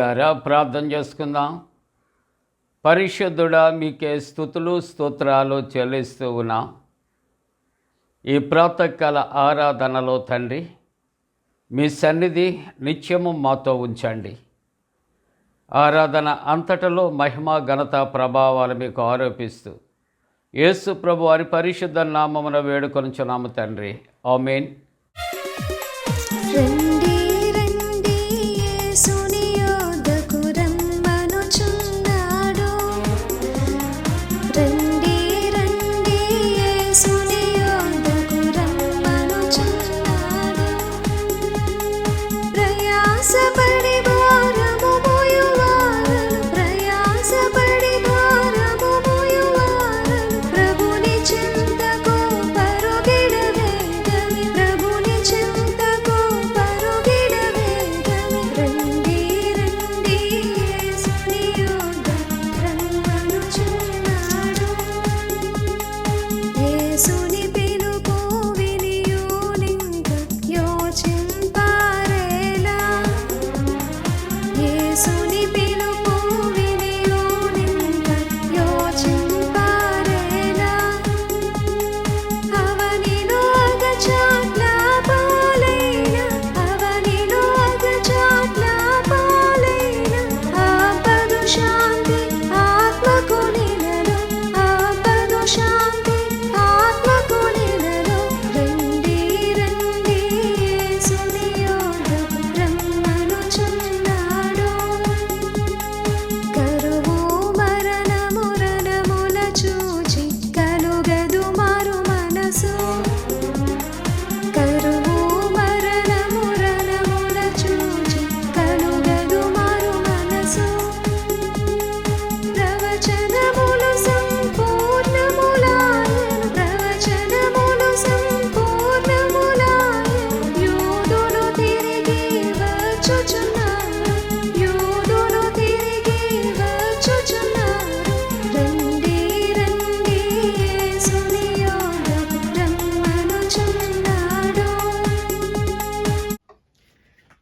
ప్రియులారా, ప్రార్థన చేసుకుందాం. పరిశుద్ధుడా, మీకే స్తుతులు స్తోత్రాలు చెల్లిస్తూ ఉన్నాం. ఈ ప్రాతకాల ఆరాధనలో తండ్రి, మీ సన్నిధి నిత్యము మాతో ఉంచండి. ఆరాధన అంతటలో మహిమ ఘనత ప్రభావాలు మీకు ఆరోపిస్తూ యేసు ప్రభు వారి పరిశుద్ధ నామమున వేడుకొనుచున్నాము తండ్రి. ఆమేన్.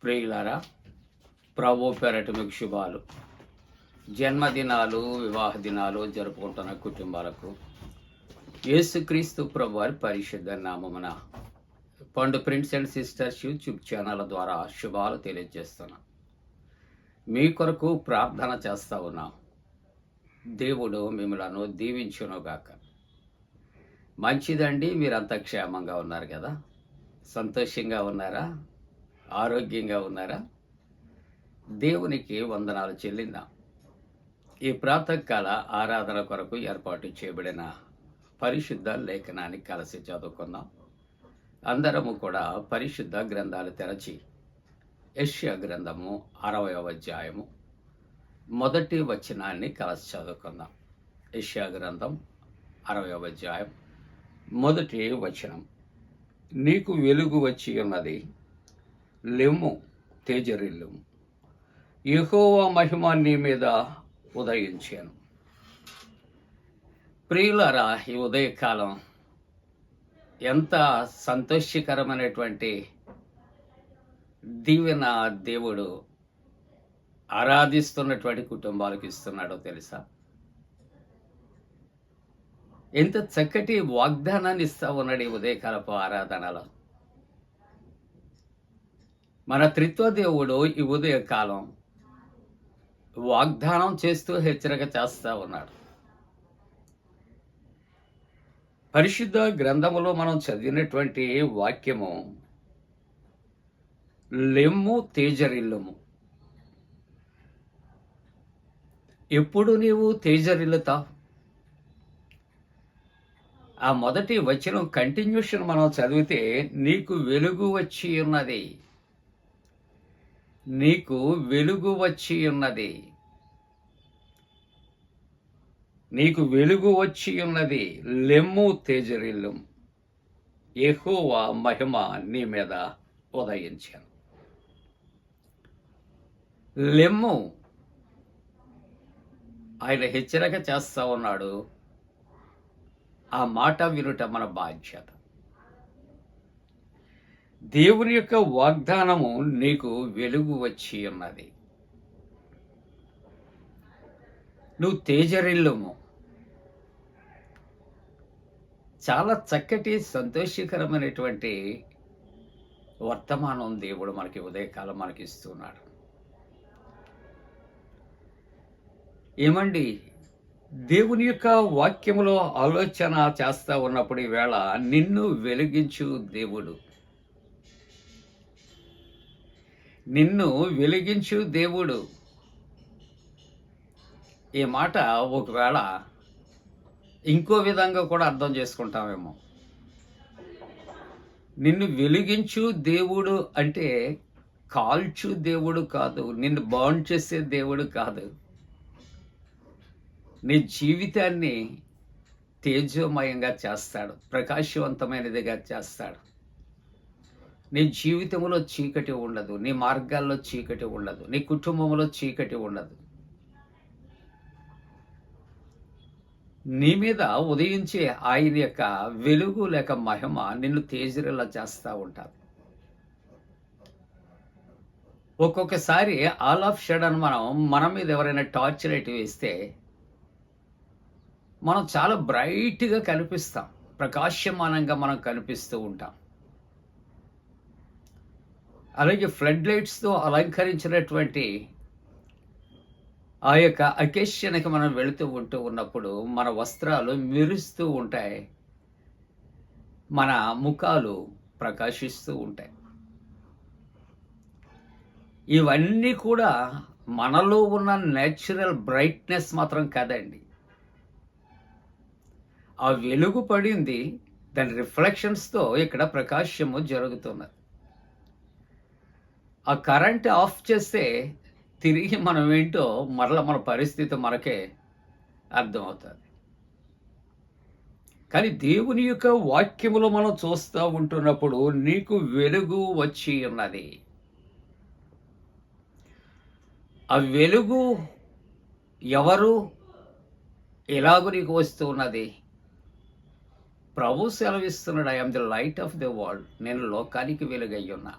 ప్రియులారా, ప్రభు పేరట మీకు శుభాలు. జన్మదినాలు, వివాహ దినాలు జరుపుకుంటున్న కుటుంబాలకు యేసుక్రీస్తు ప్రభు వారి పరిశుద్ధ నామమున పండు prince and sisters YouTube channel ద్వారా శుభాలు తెలియజేస్తున్నా. మీ కొరకు ప్రార్థన చేస్తా ఉన్నాం. దేవుడు మిమ్మలను దీవించునుగాక. మంచిదండి, మీరంతా క్షేమంగా ఉన్నారు కదా? సంతోషంగా ఉన్నారా? ఆరోగ్యంగా ఉన్నారా? దేవునికి వందనాలు చెల్లిందాం. ఈ ప్రాతకాల ఆరాధన కొరకు ఏర్పాటు చేయబడిన పరిశుద్ధ లేఖనాన్ని కలిసి చదువుకుందాం. అందరము కూడా పరిశుద్ధ గ్రంథాలు తెరచి యెషయా గ్రంథము 60వ అధ్యాయము మొదటి వచనాన్ని కలిసి చదువుకుందాం. యెషయా గ్రంథం 60వ అధ్యాయం మొదటి వచనం. నీకు వెలుగు వచ్చి ఉన్నది, లెమ్ము, తేజరిల్లుము, యెహోవా మహిమ నీ మీద ఉదయించాను. ప్రియులారా, ఈ ఉదయకాలం ఎంత సంతోషకరమైనటువంటి దీవెన దేవుడు ఆరాధిస్తున్నటువంటి కుటుంబాలకు ఇస్తున్నాడో తెలుసా? ఎంత చక్కటి వాగ్దానాన్ని ఇస్తా ఉన్నాడు ఈ ఉదయకాలపు ఆరాధనలో. మన త్రిత్వ దేవుడు ఈ ఉదయకాలం వాగ్దానం చేస్తూ హెచ్చరిక చేస్తూ ఉన్నాడు. పరిశుద్ధ గ్రంథములో మనం చదివినటువంటి వాక్యము, లెమ్ము, తేజరిల్లుము. ఎప్పుడు నీవు తేజరిల్లుతావు? ఆ మొదటి వచనం కంటిన్యూషన్ మనం చదివితే, నీకు వెలుగు వచ్చి ఉన్నది, నీకు వెలుగు వచ్చి ఉన్నది, నీకు వెలుగు వచ్చి ఉన్నది, లెమ్ము, తేజరిల్లుము, యెహోవా మహిమ నీ మీద ఉదయించాను. లెమ్ము, ఆయన హెచ్చరిక చేస్తా ఉన్నాడు. ఆ మాట వినుట మన బాధ్యత. దేవుని యొక్క వాగ్దానము, నీకు వెలుగు వచ్చి ఉన్నది. నువ్వు తేజరిల్లుము. చాలా చక్కటి సంతోషకరమైనటువంటి వర్తమానం దేవుడు మనకి ఉదయకాలం మనకి ఇస్తున్నాడు. ఏమండి, దేవుని యొక్క వాక్యములో ఆలోచన చేస్తా ఉన్నప్పుడు ఈవేళ నిన్ను వెలిగించు దేవుడు, నిన్ను వెలిగించు దేవుడు. ఈ మాట ఒకవేళ ఇంకో విధంగా కూడా అర్థం చేసుకుంటామేమో. నిన్ను వెలిగించు దేవుడు అంటే కాల్చు దేవుడు కాదు, నిన్ను బర్న్ చేసే దేవుడు కాదు. నీ జీవితాన్ని తేజోమయంగా చేస్తాడు, ప్రకాశవంతమైనదిగా చేస్తాడు. నీ జీవితంలో చీకటి ఉండదు, నీ మార్గాల్లో చీకటి ఉండదు, నీ కుటుంబంలో చీకటి ఉండదు. నీ మీద ఉదయించే ఆయన యొక్క వెలుగు లేక మహిమ నిన్ను తేజరిల్లా చేస్తూ ఉంటారు. ఒక్కొక్కసారి ఆల్ ఆఫ్ షడన్ మన మీద ఎవరైనా టార్చ్ లైట్ వేస్తే మనం చాలా బ్రైట్గా కనిపిస్తాం, ప్రకాశమానంగా మనం కనిపిస్తూ ఉంటాం. అలాగే ఫ్లడ్ లైట్స్తో అలంకరించినటువంటి ఆ యొక్క అకేషన్కి మనం వెళుతూ ఉన్నప్పుడు మన వస్త్రాలు మెరుస్తూ ఉంటాయి, మన ముఖాలు ప్రకాశిస్తూ ఉంటాయి. ఇవన్నీ కూడా మనలో ఉన్న నేచురల్ బ్రైట్నెస్ మాత్రం కాదండి. ఆ వెలుగు పడింది, దాని రిఫ్లెక్షన్స్తో ఇక్కడ ప్రకాశము జరుగుతున్నది. ఆ కరెంట్ ఆఫ్ చేస్తే తిరిగి మనం ఏంటో మరల మన పరిస్థితి మనకే అర్థమవుతుంది. కానీ దేవుని యొక్క వాక్యములో మనం చూస్తూ ఉంటున్నప్పుడు నీకు వెలుగు వచ్చి ఉన్నది. ఆ వెలుగు ఎవరు, ఎలాగూ నీకు వస్తూ ఉన్నది? ప్రభు సెలవిస్తున్నాడు, I am the light of the world, నేను లోకానికి వెలుగయ్యున్నా.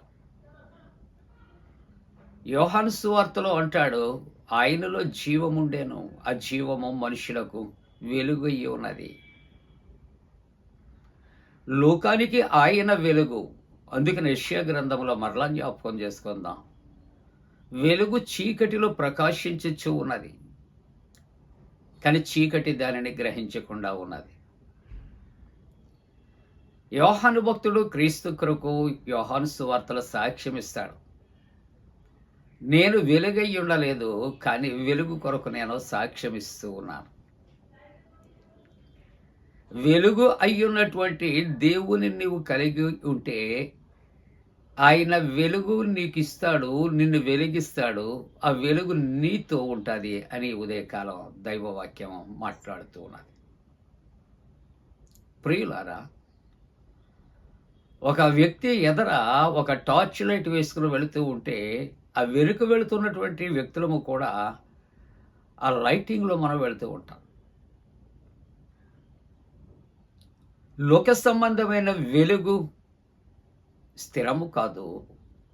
యోహాను సువార్తలో అంటాడు, ఆయనలో జీవముండెను, ఆ జీవము మనుషులకు వెలుగయ్యి ఉన్నది. లోకానికి ఆయన వెలుగు. అందుకని యెషయా గ్రంథంలో మరలా జ్ఞాపకం చేసుకుందాం, వెలుగు చీకటిలో ప్రకాశించుచు ఉన్నది, కానీ చీకటి దానిని గ్రహించకుండా ఉన్నది. యోహాను భక్తుడు క్రీస్తు కొరకు యోహాను సువార్తలో సాక్ష్యం ఇస్తాడు, నేను వెలుగై ఉండలేదు, కానీ వెలుగు కొరకు నేను సాక్ష్యం ఇస్తూ ఉన్నాను. వెలుగు అయ్యున్నటువంటి దేవుని నీవు కలిగి ఉంటే ఆయన వెలుగు నీకు ఇస్తాడు, నిన్ను వెలిగిస్తాడు, ఆ వెలుగు నీతో ఉంటుంది అని ఉదయకాలం దైవవాక్యం మాట్లాడుతూ ఉన్నది. ప్రియులారా, ఒక వ్యక్తి ఎదర ఒక టార్చ్ లైట్ వేసుకుని వెళుతూ ఉంటే ఆ వెనుక వెళుతున్నటువంటి వ్యక్తులము కూడా ఆ లైటింగ్లో మనం వెళుతూ ఉంటాం. లోక సంబంధమైన వెలుగు స్థిరము కాదు,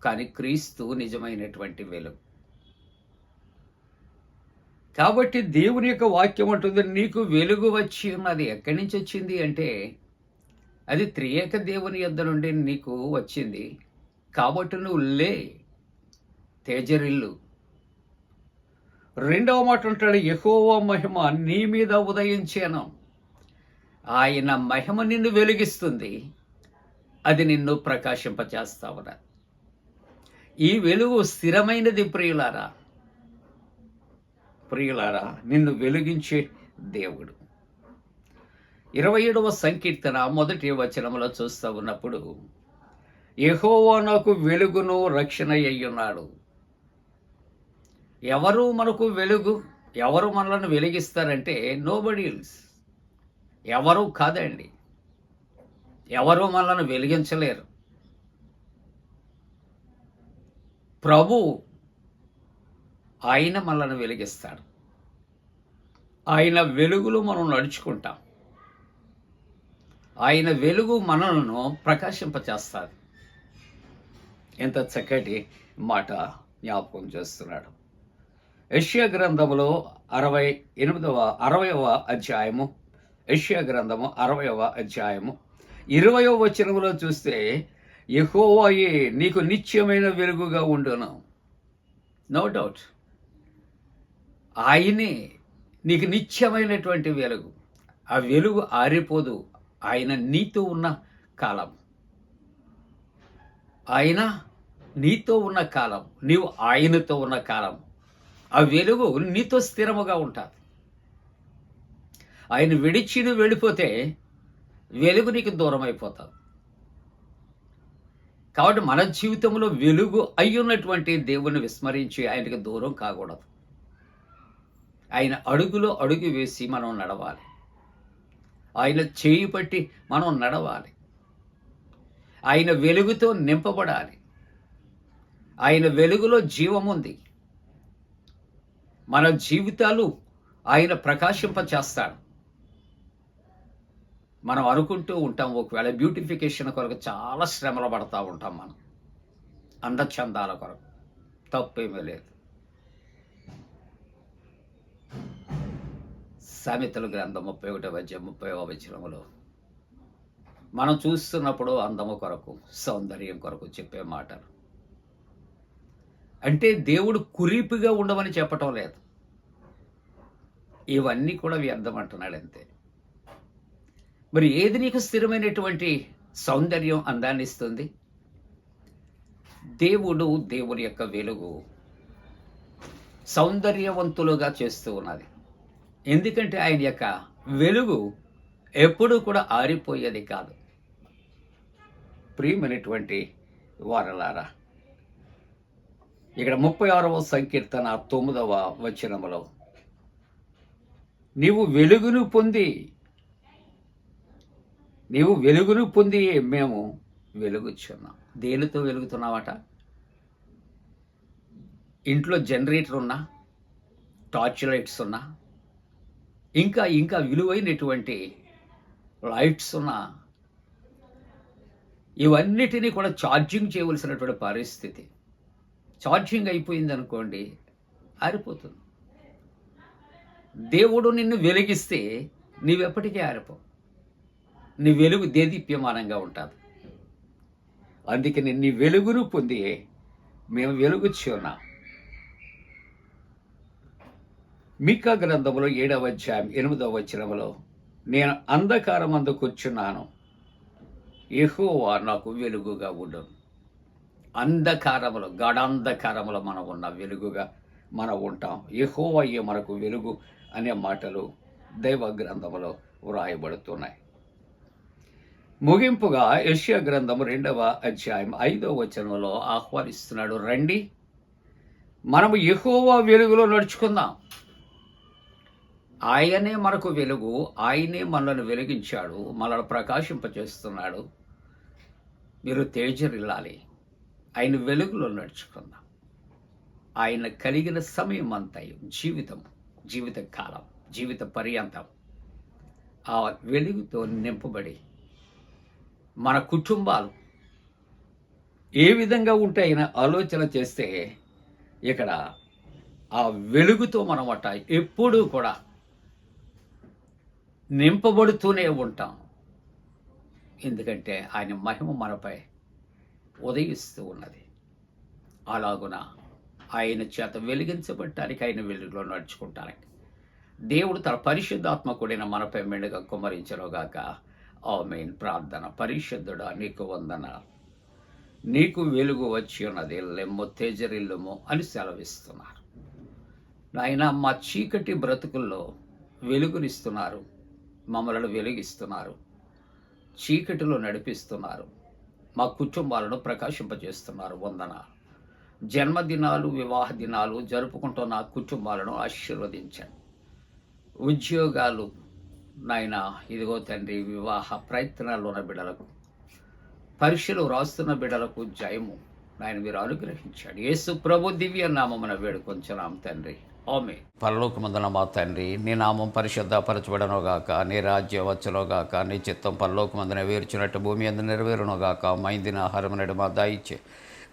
కానీ క్రీస్తు నిజమైనటువంటి వెలుగు. కాబట్టి దేవుని యొక్క వాక్యం అంటుంది, నీకు వెలుగు వచ్చి ఉన్నది. ఎక్కడి నుంచి వచ్చింది అంటే అది త్రియేక దేవుని యొద్ద నుండి నీకు వచ్చింది. కాబట్టి నువ్వు లే, తేజరిల్లు. రెండవ మాట అంటాడు, యెహోవా మహిమ నీ మీద ఉదయించాను. ఆయన మహిమ నిన్ను వెలిగిస్తుంది, అది నిన్ను ప్రకాశింపచేస్తా ఉన్నది. ఈ వెలుగు స్థిరమైనది ప్రియులారా. ప్రియులారా, నిన్ను వెలిగించే దేవుడు. 27వ సంకీర్తన 1వ వచనములో చూస్తూ ఉన్నప్పుడు, యెహోవా నాకు వెలుగును రక్షణ అయ్యున్నాడు. ఎవరు మనకు వెలుగు, ఎవరు మనల్ని వెలిగిస్తారంటే నోబడీ ఎల్స్, ఎవరు కాదండి. ఎవరు మనల్ని వెలిగించలేరు. ప్రభు ఆయన మనల్ని వెలిగిస్తాడు. ఆయన వెలుగులో మనం నడుచుకుంటాం. ఆయన వెలుగు మనలను ప్రకాశింపచేస్తాడు. ఎంత చక్కటి మాట జ్ఞాపకం చేస్తున్నాడు. యెషయా గ్రంథములో 60వ అధ్యాయము, యెషయా గ్రంథము 60వ అధ్యాయము 20వ వచనములో చూస్తే, యెహోవాయే నీకు నిత్యమైన వెలుగుగా ఉండును. నో డౌట్, ఆయనే నీకు నిత్యమైనటువంటి వెలుగు. ఆ వెలుగు ఆరిపోదు. ఆయన నీతో ఉన్న కాలం, ఆయన నీతో ఉన్న కాలం, నీవు ఆయనతో ఉన్న కాలం, ఆ వెలుగు నీతో స్థిరముగా ఉంటుంది. ఆయన విడిచి నువ్వు వెళ్ళిపోతే వెలుగు నీకు దూరం అయిపోతుంది. కాబట్టి మన జీవితంలో వెలుగు అయ్యున్నటువంటి దేవుని విస్మరించి ఆయనకి దూరం కాకూడదు. ఆయన అడుగులో అడుగు వేసి మనం నడవాలి. ఆయన చేయి పట్టి మనం నడవాలి. ఆయన వెలుగుతో నింపబడాలి. ఆయన వెలుగులో జీవముంది. మన జీవితాలు ఆయన ప్రకాశింపచేస్తాడు. మనం అనుకుంటూ ఉంటాం, ఒకవేళ బ్యూటిఫికేషన్ కొరకు చాలా శ్రమలు పడతా ఉంటాం మనం, అందచందాల కొరకు. తప్పేమీ లేదు. సామెతల గ్రంథం 31వ అధ్యాయం 30వ వచనములో మనం చూస్తున్నప్పుడు అందము కొరకు, సౌందర్యం కొరకు చెప్పే మాటలు. అంటే దేవుడు కురీపిగా ఉండమని చెప్పటం లేదు. ఇవన్నీ కూడా వ్యర్థం అంటున్నాడు అంతే. మరి ఏది నీకు స్థిరమైనటువంటి సౌందర్యం, అందాన్ని ఇస్తుంది? దేవుని యొక్క వెలుగు సౌందర్యవంతులుగా చేస్తూ ఉన్నది. ఎందుకంటే ఆయన యొక్క వెలుగు ఎప్పుడూ కూడా ఆరిపోయేది కాదు. ప్రియమైనటువంటి వారలారా, ఇక్కడ 36వ సంకీర్తన 9వ వచనములో, నీవు వెలుగును పొంది మేము వెలుగుచున్నాం. దేనితో వెలుగుతున్నామట? ఇంట్లో జనరేటర్ ఉన్నా, టార్చ్ లైట్స్ ఉన్నా, ఇంకా విలువైనటువంటి లైట్స్ ఉన్నా, ఇవన్నిటినీ కూడా ఛార్జింగ్ చేయవలసినటువంటి పరిస్థితి. ఛార్జింగ్ అయిపోయింది అనుకోండి, ఆరిపోతుంది. దేవుడు నిన్ను వెలిగిస్తే నీవెప్పటికీ ఆరిపో. నీ వెలుగు దేదీప్యమానంగా ఉంటుంది. అందుకని నీ వెలుగును పొంది మేము వెలుగుచున్నాం. మీకా గ్రంథములో 7వ అధ్యాయం 8వ వచనములో, నేను అంధకారమందు కూర్చున్నాను, యెహోవా నాకు వెలుగుగా ఉండును. అంధకారములో, గాఢాంధకారములో మనం ఉన్న వెలుగుగా మనం ఉంటాం. యెహోవాయే మనకు వెలుగు అనే మాటలు దైవ గ్రంథములో వ్రాయబడుతున్నాయి. ముగింపుగా యెషయా గ్రంథము 2వ అధ్యాయం 5వ వచనంలో ఆహ్వానిస్తున్నాడు, రండి మనము యెహోవా వెలుగులో నడుచుకుందాం. ఆయనే మనకు వెలుగు. ఆయనే మనల్ని వెలిగించాడు, మనల్ని ప్రకాశింపచేస్తున్నాడు. మీరు తేజరిల్లాలి. ఆయన వెలుగులో నడుచుకుందాం. ఆయన కలిగిన సమయం అంతయు, జీవిత కాలం, జీవిత పర్యంతం ఆ వెలుగుతో నింపబడి మన కుటుంబాలు ఏ విధంగా ఉంటాయని ఆలోచన చేస్తే, ఇక్కడ ఆ వెలుగుతో మనం ఎప్పుడూ కూడా నింపబడుతూనే ఉంటాం. ఎందుకంటే ఆయన మహిమ మనపై ఉదయిస్తూ ఉన్నది. అలాగున ఆయన చేత వెలిగించబడటానికి, ఆయన వెలుగులో నడుచుకుంటానికి దేవుడు తన పరిశుద్ధాత్మ కూడిన మనపై మెండుగా కుమ్మరించనుగాక. ఆమేన్. ప్రార్థన. పరిశుద్ధుడా, నీకు వందనాలు. నీకు వెలుగు వచ్చి ఉన్నది, లెమ్ము తేజరిల్లుము అని సెలవిస్తున్నారు. నాయన, మా చీకటి బ్రతుకుల్లో వెలుగునిస్తున్నారు, మమ్మల్ని వెలిగిస్తున్నారు, చీకటిలో నడిపిస్తున్నారు, మా కుటుంబాలను ప్రకాశింపజేస్తున్నారు. వందనాలు. జన్మదినాలు, వివాహ దినాలు జరుపుకుంటున్న కుటుంబాలను ఆశీర్వదించండి. ఉద్యోగాలు నాయన, ఇదిగో తండ్రి, వివాహ ప్రయత్నాల్లో ఉన్న బిడ్డలకు, పరీక్షలు రాస్తున్న బిడ్డలకు జయము నాయన మీరు అనుగ్రహించాడు. యేసు ప్రభు దివ్య నామమున వేడుకొంచున్నాం తండ్రి. ఆమేన్. పరలోకమందున మా తండ్రి, నీ నామం పరిశుద్ధపరచబడనుగాక, నీ రాజ్యం వచ్చునుగాక, నీ చిత్తం పరలోకమందున వేర్చున్నట్టు భూమి అందు నెరవేరునుగాక. మా ఇందిన ఆహారం నేడు మా దయచే,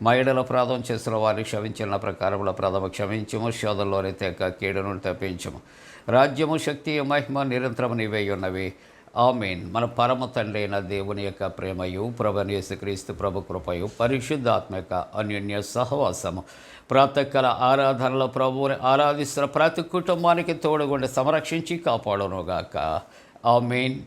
మా ఎడల అపరాధం చేసిన వారిని క్షమించిన ప్రకారముల ప్రథమ క్షమించము, శోధంలోని తెక్క కీడును తప్పించము. రాజ్యము, శక్తి, మహిమ నిరంతరము నీవే ఉన్నవి. ఆమేన్. మన పరమ తండ్రి అయిన దేవుని యొక్క ప్రేమయు, ప్రభువైన యేసుక్రీస్తు ప్రభు కృపయు, పరిశుద్ధాత్మక అన్యోన్య సహవాసము, ప్రాతకాల ఆరాధనలో ప్రభువుని ఆరాధిస్తున్న ప్రతి కుటుంబానికి తోడుగుండి సంరక్షించి కాపాడునుగాక. ఆమేన్.